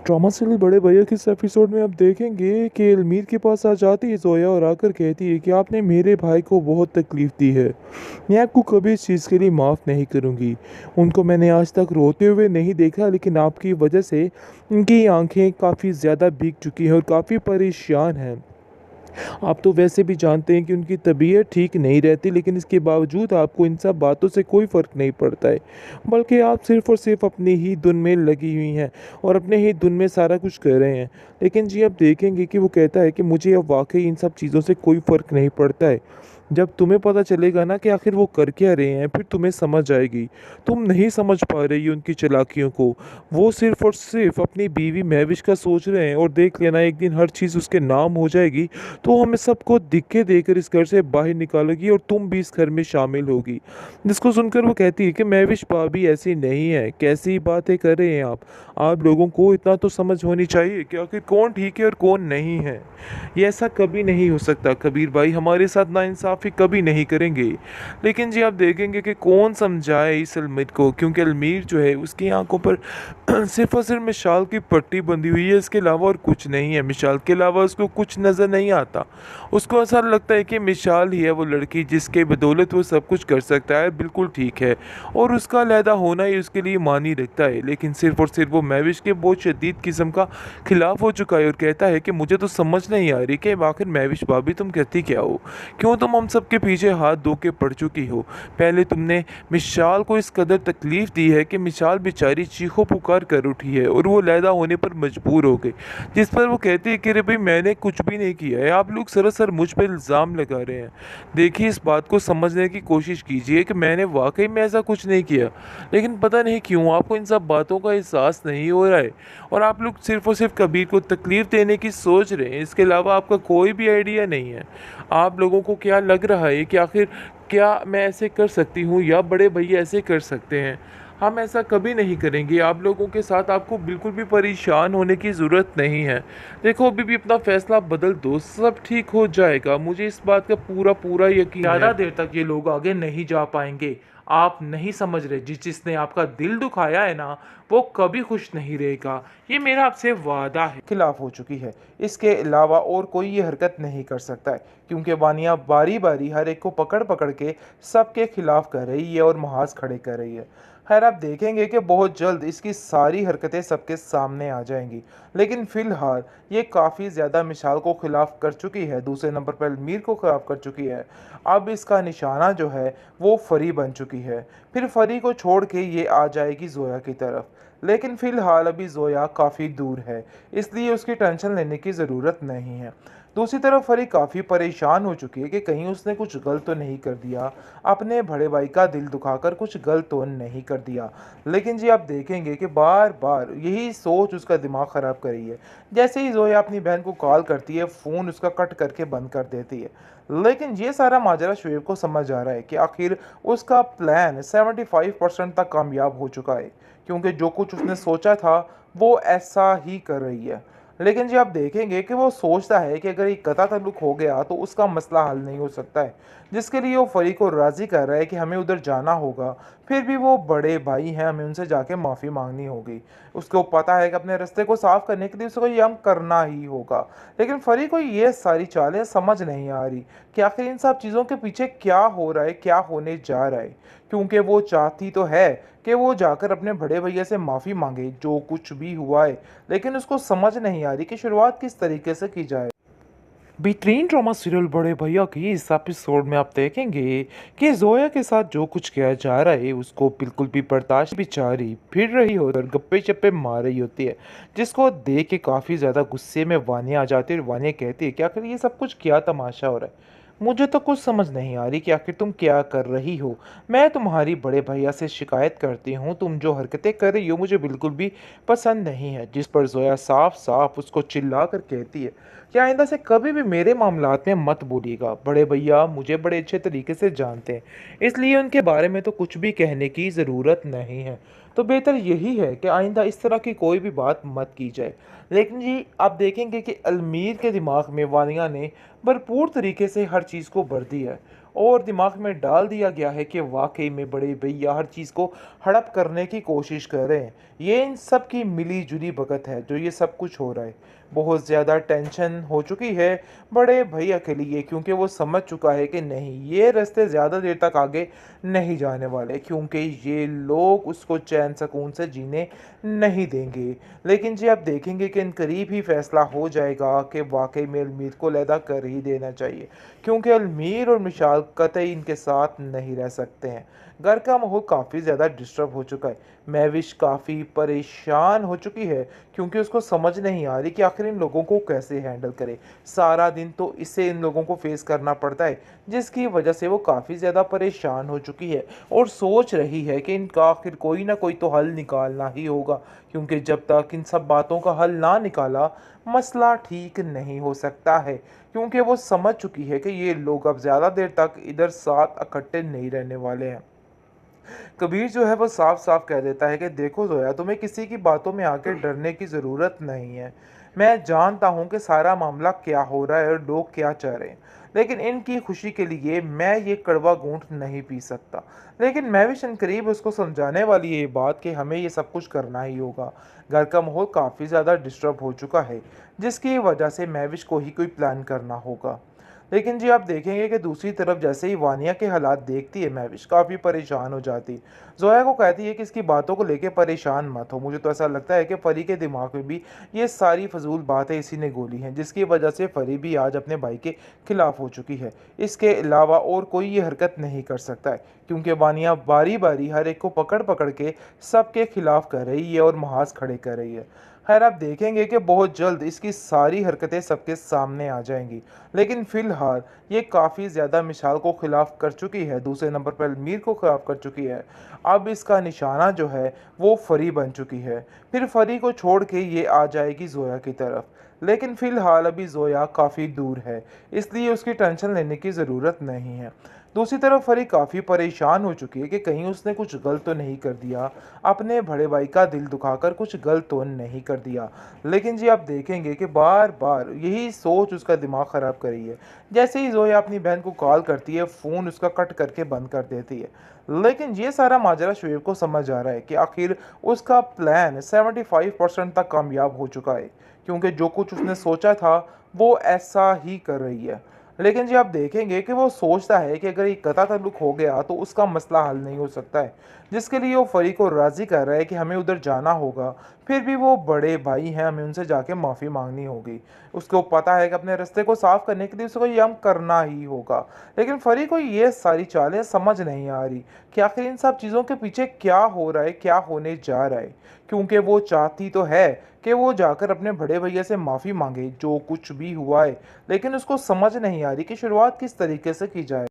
Trauma serial बड़े भैया के इस एपिसोड में आप देखेंगे कि अलमीर के पास आ जाती है जोया और आकर कहती है कि आपने मेरे भाई को बहुत तकलीफ़ दी है। मैं आपको कभी इस चीज़ के लिए माफ़ नहीं करूँगी। उनको मैंने आज तक रोते हुए नहीं देखा, लेकिन आपकी वजह से उनकी आंखें काफ़ी ज़्यादा भीग चुकी हैं और काफ़ी परेशान हैं। आप तो वैसे भी जानते हैं कि उनकी तबीयत ठीक नहीं रहती, लेकिन इसके बावजूद आपको इन सब बातों से कोई फ़र्क नहीं पड़ता है। बल्कि आप सिर्फ़ और सिर्फ़ अपनी ही धुन में लगी हुई हैं और अपने ही धुन में सारा कुछ कर रहे हैं। लेकिन जी, आप देखेंगे कि वो कहता है कि मुझे अब वाक़ई इन सब चीज़ों से कोई फ़र्क नहीं पड़ता है। जब तुम्हें पता चलेगा ना कि आखिर वो कर क्या रहे हैं, फिर तुम्हें समझ आएगी। तुम नहीं समझ पा रही हो उनकी चालाकियों को। वो सिर्फ़ और सिर्फ़ अपनी बीवी महविश का सोच रहे हैं और देख लेना, एक दिन हर चीज़ उसके नाम हो जाएगी, तो हमें सबको धिक्के देकर इस घर से बाहर निकालेगी और तुम भी इस घर में शामिल होगी। जिसको सुनकर वो कहती है कि महविश भाभी ऐसी नहीं है, कैसी बातें कर रहे हैं आप? आप लोगों को इतना तो समझ होनी चाहिए कि आखिर कौन ठीक है और कौन नहीं है। ये ऐसा कभी नहीं हो सकता, कबीर भाई हमारे साथ नाइंसाफ़ी कभी नहीं करेंगे। लेकिन जी, आप देखेंगे कि कौन समझाए इस अलमीर को, क्योंकि अलमीर जो है उसकी आंखों पर सिर्फ़ और सिर्फ़ मिशाल की पट्टी बंधी हुई है, इसके अलावा और कुछ नहीं है। मिशाल के अलावा उसको कुछ नज़र नहीं आता। उसको ऐसा लगता है कि मिशाल ही है वो लड़की जिसके बदौलत वो सब कुछ कर सकता है, बिल्कुल ठीक है, और उसका अलहदा होना ही उसके लिए मानी रखता है। लेकिन सिर्फ़ और सिर्फ़ वो महविश के बहुत शदीद किस्म का खिलाफ हो चुका है और कहता है कि मुझे तो समझ नहीं आ रही कि आखिर महविश भाभी तुम कहती क्या हो? क्यों तुम हम सब के पीछे हाथ धो के पड़ चुकी हो? पहले तुमने मिशाल को इस कदर तकलीफ़ दी है कि मिशाल बेचारी चीखो पुकार कर उठी है और वो अलहदा होने पर मजबूर हो गई। जिस पर वो कहती है कि अरे भाई, मैंने कुछ भी नहीं किया है, आप लोग सरासर मुझ पे इल्ज़ाम लगा रहे हैं। देखिए, इस बात को समझने की कोशिश कीजिए कि मैंने वाक़ई में ऐसा कुछ नहीं किया। लेकिन पता नहीं क्यों आपको इन सब बातों का एहसास नहीं हो रहा है और आप लोग सिर्फ़ और सिर्फ़ कबीर को तकलीफ़ देने की सोच रहे हैं। इसके अलावा आपका कोई भी आइडिया नहीं है। आप लोगों को क्या लग रहा है कि आखिर क्या मैं ऐसे कर सकती हूँ या बड़े भैया ऐसे कर सकते हैं? हम ऐसा कभी नहीं करेंगे। आप लोगों के साथ आपको बिल्कुल भी परेशान होने की ज़रूरत नहीं है। देखो, अभी भी अपना फ़ैसला बदल दो, सब ठीक हो जाएगा। मुझे इस बात का पूरा यकीन है। ज़्यादा देर तक ये लोग आगे नहीं जा पाएँगे। आप नहीं समझ रहे, जिसने आपका दिल दुखाया है ना, वो कभी खुश नहीं रहेगा। ये मेरा आपसे वादा है। खिलाफ हो चुकी है। इसके अलावा और कोई ये हरकत नहीं कर सकता है, क्योंकि वानिया बारी बारी हर एक को पकड़ पकड़ के सबके खिलाफ कर रही है और महाज खड़े कर रही है। खैर, आप देखेंगे कि बहुत जल्द इसकी सारी हरकतें सबके सामने आ जाएंगी। लेकिन फिलहाल ये काफ़ी ज़्यादा मिसाल को खिलाफ कर चुकी है, दूसरे नंबर पर अलमीर को खिलाफ कर चुकी है। अब इसका निशाना जो है वो फरी बन चुकी है। फिर फरी को छोड़ के ये आ जाएगी जोया की तरफ। लेकिन फ़िलहाल अभी ज़ोया काफ़ी दूर है, इसलिए उसकी टेंशन लेने की ज़रूरत नहीं है। दूसरी तरफ फरी काफ़ी परेशान हो चुकी है कि कहीं उसने कुछ गलत तो नहीं कर दिया, अपने बड़े भाई का दिल दुखाकर कुछ गलत तो नहीं कर दिया। लेकिन जी, आप देखेंगे कि बार-बार यही सोच उसका दिमाग ख़राब कर रही है। जैसे ही ज़ोया अपनी बहन को कॉल करती है, फ़ोन उसका कट करके बंद कर देती है। लेकिन ये सारा माजरा शुएब को समझ आ रहा है कि आखिर उसका प्लान 75% तक कामयाब हो चुका है, क्योंकि जो कुछ उसने सोचा था वो ऐसा ही कर रही है। लेकिन जी, आप देखेंगे कि वो सोचता है कि अगर ये कता ताल्लुक हो गया तो उसका मसला हल नहीं हो सकता है, जिसके लिए वो फरी को राज़ी कर रहा है कि हमें उधर जाना होगा। फिर भी वो बड़े भाई हैं, हमें उनसे जाके माफ़ी मांगनी होगी। उसको पता है कि अपने रास्ते को साफ करने के लिए उसको ये हम करना ही होगा। लेकिन फरी को ये सारी चालें समझ नहीं आ रही कि आखिर इन सब चीज़ों के पीछे क्या हो रहा है, क्या होने जा रहा है। क्योंकि वो चाहती तो है कि वो जाकर अपने बड़े भैया से माफ़ी मांगे जो कुछ भी हुआ है, लेकिन उसको समझ नहीं आ रही कि शुरुआत किस तरीके से की जाए। बेहतरीन ड्रामा सीरियल बड़े भैया की इस एपिसोड में आप देखेंगे कि जोया के साथ जो कुछ किया जा रहा है उसको बिल्कुल भी बर्दाश्त, बेचारी फिर रही हो और गप्पे चप्पे मार रही होती है, जिसको देख के काफ़ी ज़्यादा गुस्से में वानिया आ जाती है और वानिया कहती है कि आखिर ये सब कुछ क्या तमाशा हो रहा है। मुझे तो कुछ समझ नहीं आ रही कि आखिर तुम क्या कर रही हो। मैं तुम्हारी बड़े भैया से शिकायत करती हूँ, तुम जो हरकतें कर रही हो मुझे बिल्कुल भी पसंद नहीं है। जिस पर जोया साफ साफ उसको चिल्ला कर कहती है कि आइंदा से कभी भी मेरे मामलात में मत बोलिएगा। बड़े भैया मुझे बड़े अच्छे तरीके से जानते हैं, इसलिए उनके बारे में तो कुछ भी कहने की ज़रूरत नहीं है। तो बेहतर यही है कि आइंदा इस तरह की कोई भी बात मत की जाए। लेकिन जी, आप देखेंगे कि अलमीर के दिमाग में वानिया ने भरपूर तरीके से हर चीज़ को भर दिया है और दिमाग में डाल दिया गया है कि वाकई में बड़े भैया हर चीज़ को हड़प करने की कोशिश कर रहे हैं। ये इन सब की मिली जुली भगत है जो ये सब कुछ हो रहा है। बहुत ज़्यादा टेंशन हो चुकी है बड़े भैया के लिए, क्योंकि वो समझ चुका है कि नहीं, ये रास्ते ज़्यादा देर तक आगे नहीं जाने वाले, क्योंकि ये लोग उसको चैन सुकून से जीने नहीं देंगे। लेकिन जी आप देखेंगे कि इन करीब ही फैसला हो जाएगा कि वाकई में अलमीर को अलहदा कर ही देना चाहिए, क्योंकि अलमीर और मिशाल कतई इनके साथ नहीं रह सकते हैं। घर का माहौल काफ़ी ज़्यादा डिस्टर्ब हो चुका है। महविश काफ़ी परेशान हो चुकी है, क्योंकि उसको समझ नहीं आ रही कि आखिर इन लोगों को कैसे हैंडल करे। सारा दिन तो इसे इन लोगों को फेस करना पड़ता है, जिसकी वजह से वो काफ़ी ज़्यादा परेशान हो चुकी है और सोच रही है कि इनका आखिर कोई ना कोई तो हल निकालना ही होगा, क्योंकि जब तक इन सब बातों का हल ना निकाला मसला ठीक नहीं हो सकता है। क्योंकि वो समझ चुकी है कि ये लोग अब ज़्यादा देर तक इधर साथ इकट्ठे नहीं रहने वाले हैं। कबीर जो है वो साफ साफ कह देता है कि देखो जोया, तुम्हें किसी की बातों में आके डरने की ज़रूरत नहीं है। मैं जानता हूँ कि सारा मामला क्या हो रहा है और लोग क्या चाह रहे हैं, लेकिन इनकी खुशी के लिए मैं ये कड़वा घूंट नहीं पी सकता। लेकिन मैं भी करीब उसको समझाने वाली है ये बात कि हमें ये सब कुछ करना ही होगा। घर का माहौल काफ़ी ज़्यादा डिस्टर्ब हो चुका है, जिसकी वजह से महविश को ही कोई प्लान करना होगा। लेकिन जी आप देखेंगे कि दूसरी तरफ जैसे ही वानिया के हालात देखती है महविश काफ़ी परेशान हो जाती। जोया को कहती है कि इसकी बातों को लेके परेशान मत हो, मुझे तो ऐसा लगता है कि परी के दिमाग में भी ये सारी फजूल बातें इसी ने गोली हैं, जिसकी वजह से परी भी आज अपने भाई के खिलाफ हो चुकी है। इसके अलावा और कोई ये हरकत नहीं कर सकता है, क्योंकि वानिया बारी बारी हर एक को पकड़ पकड़ के सबके खिलाफ कर रही है और महाज खड़े कर रही है। खैर आप देखेंगे कि बहुत जल्द इसकी सारी हरकतें सबके सामने आ जाएंगी। लेकिन फ़िलहाल ये काफ़ी ज़्यादा मिसाल को ख़िलाफ़ कर चुकी है, दूसरे नंबर पर अलमीर को ख़िलाफ़ कर चुकी है। अब इसका निशाना जो है वो फरी बन चुकी है। फिर फरी को छोड़ के ये आ जाएगी ज़ोया की तरफ। लेकिन फ़िलहाल अभी ज़ोया काफ़ी दूर है, इसलिए उसकी टेंशन लेने की ज़रूरत नहीं है। दूसरी तरफ फरी काफ़ी परेशान हो चुकी है कि कहीं उसने कुछ गलत तो नहीं कर दिया, अपने बड़े भाई का दिल दुखाकर कुछ गलत तो नहीं कर दिया। लेकिन जी आप देखेंगे कि बार बार यही सोच उसका दिमाग ख़राब कर रही है। जैसे ही जोया अपनी बहन को कॉल करती है, फ़ोन उसका कट करके बंद कर देती है। लेकिन ये सारा माजरा शुएब को समझ आ रहा है कि आखिर उसका प्लान 75% तक कामयाब हो चुका है, क्योंकि जो कुछ उसने सोचा था वो ऐसा ही कर रही है। लेकिन जी आप देखेंगे कि वो सोचता है कि अगर ये कता ताल्लुक हो गया तो उसका मसला हल नहीं हो सकता है, जिसके लिए वो फरी को राज़ी कर रहा है कि हमें उधर जाना होगा। फिर भी वो बड़े भाई हैं, हमें उनसे जाके माफ़ी मांगनी होगी। उसको पता है कि अपने रास्ते को साफ़ करने के लिए उसको ये हम करना ही होगा। लेकिन फरी को ये सारी चालें समझ नहीं आ रही कि आखिर इन सब चीज़ों के पीछे क्या हो रहा है, क्या होने जा रहा है। क्योंकि वो चाहती तो है कि वो जाकर अपने बड़े भैया से माफ़ी मांगे जो कुछ भी हुआ है, लेकिन उसको समझ नहीं आ रही कि शुरुआत किस तरीके से की जाए।